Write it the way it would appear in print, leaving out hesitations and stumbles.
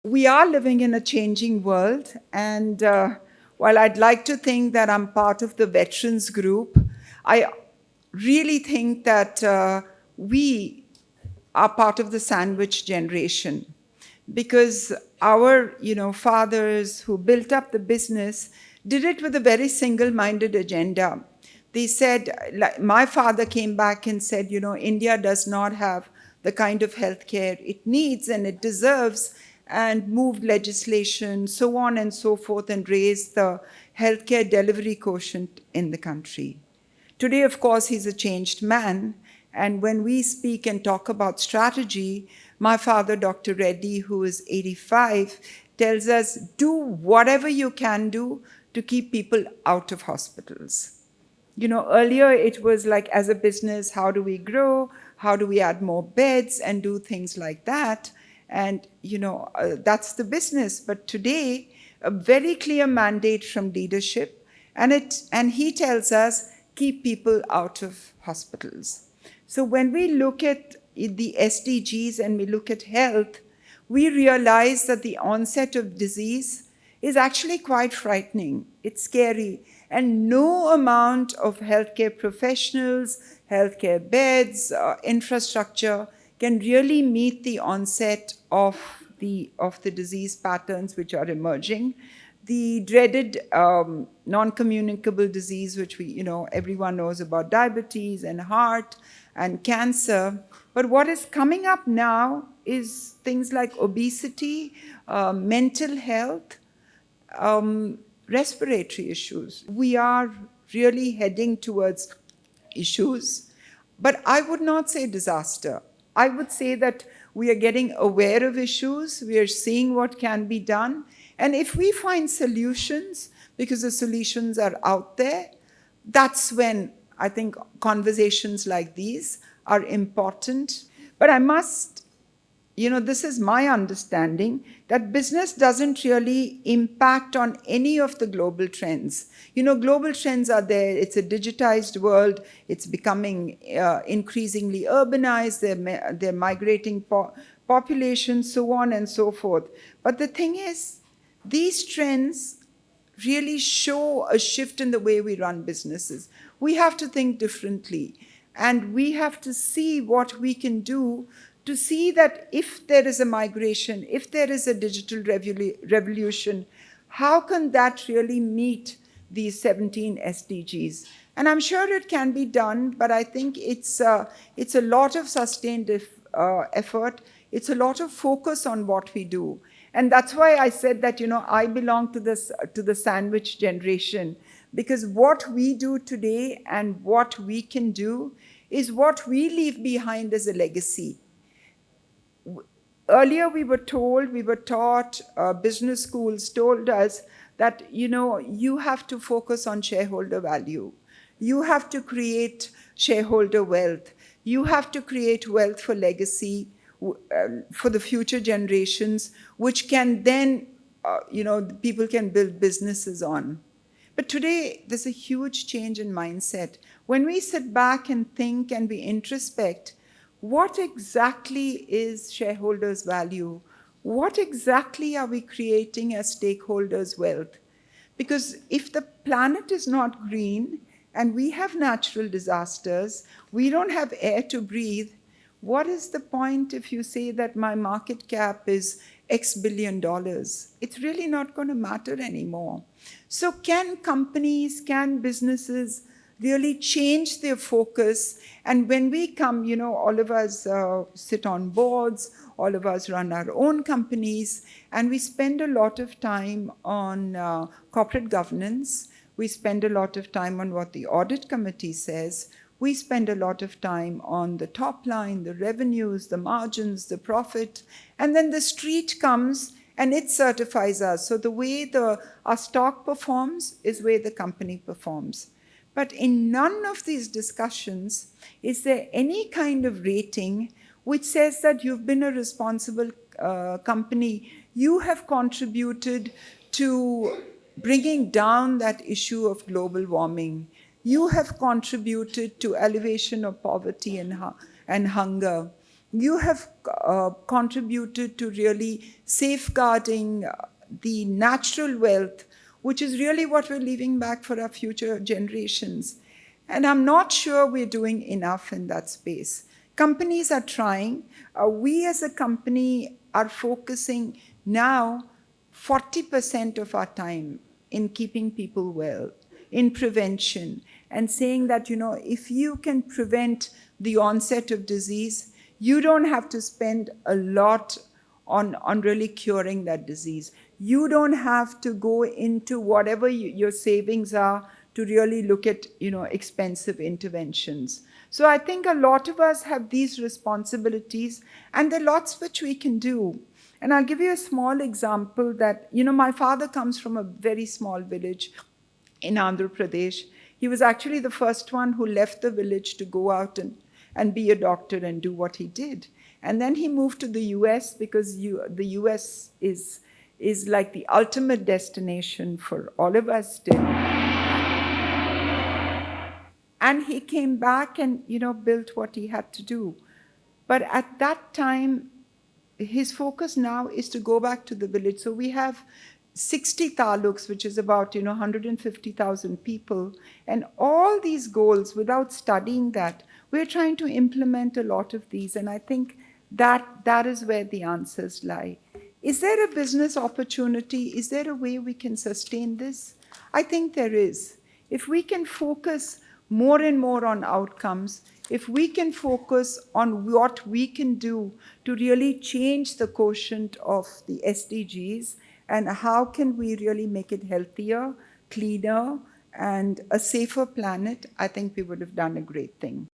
We are living in a changing world, and while I'd like to think that I'm part of the veterans group, I really think that we are part of the sandwich generation, because our fathers who built up the business did it with a very single-minded agenda. They said, like, my father came back and said, India does not have the kind of healthcare it needs and it deserves, and moved legislation, so on and so forth, and raised the healthcare delivery quotient in the country. Today, of course, he's a changed man. And when we speak and talk about strategy, my father, Dr. Reddy, who is 85, tells us, do whatever you can do to keep people out of hospitals. Earlier it was like, as a business, how do we grow? How do we add more beds and do things like that? And, that's the business. But today, a very clear mandate from leadership, and he tells us, keep people out of hospitals. So when we look at the SDGs and we look at health, we realize that the onset of disease is actually quite frightening. It's scary. And no amount of healthcare professionals, healthcare beds, infrastructure can really meet the onset of the disease patterns which are emerging. The dreaded non-communicable disease, which everyone knows about, diabetes and heart and cancer. But what is coming up now is things like obesity, mental health, respiratory issues. We are really heading towards issues, but I would not say disaster. I would say that we are getting aware of issues, we are seeing what can be done, and if we find solutions, because the solutions are out there, that's when I think conversations like these are important. But I must, this is my understanding, that business doesn't really impact on any of the global trends. Global trends are there. It's a digitized world. It's becoming increasingly urbanized. They're migrating populations, so on and so forth. But the thing is, these trends really show a shift in the way we run businesses. We have to think differently, and we have to see what we can do to see that if there is a migration, if there is a digital revolution, how can that really meet these 17 SDGs? And I'm sure it can be done, but I think it's a lot of sustained effort. It's a lot of focus on what we do. And that's why I said that, I belong to the sandwich generation, because what we do today and what we can do is what we leave behind as a legacy. Earlier we were taught, business schools told us that, you have to focus on shareholder value. You have to create shareholder wealth. You have to create wealth for legacy, for the future generations, which can then, people can build businesses on. But today, there's a huge change in mindset. When we sit back and think and we introspect, what exactly is shareholders' value? What exactly are we creating as stakeholders' wealth? Because if the planet is not green and we have natural disasters, we don't have air to breathe, what is the point if you say that my market cap is X billion dollars? It's really not going to matter anymore. So can companies, can businesses really change their focus? And when we come, all of us sit on boards, all of us run our own companies, and we spend a lot of time on corporate governance. We spend a lot of time on what the audit committee says. We spend a lot of time on the top line, the revenues, the margins, the profit, and then the street comes and it certifies us. So the way our stock performs is where the company performs. But in none of these discussions is there any kind of rating which says that you've been a responsible company. You have contributed to bringing down that issue of global warming. You have contributed to elevation of poverty and hunger. You have contributed to really safeguarding the natural wealth, which is really what we're leaving back for our future generations. And I'm not sure we're doing enough in that space. Companies are trying. We as a company are focusing now 40% of our time in keeping people well, in prevention, and saying that, if you can prevent the onset of disease, you don't have to spend a lot on really curing that disease. You don't have to go into whatever your savings are to really look at, expensive interventions. So I think a lot of us have these responsibilities, and there are lots which we can do. And I'll give you a small example that, my father comes from a very small village in Andhra Pradesh. He was actually the first one who left the village to go out and be a doctor and do what he did. And then he moved to the US because the US is like the ultimate destination for all of us still. And he came back and, built what he had to do. But at that time, his focus now is to go back to the village. So we have 60 taluks, which is about 150,000 people, and all these goals. Without studying that, we're trying to implement a lot of these, and I think that is where the answers lie. Is there a business opportunity? Is there a way we can sustain this? I think there is. If we can focus more and more on outcomes, if we can focus on what we can do to really change the quotient of the SDGs, and how can we really make it healthier, cleaner, and a safer planet, I think we would have done a great thing.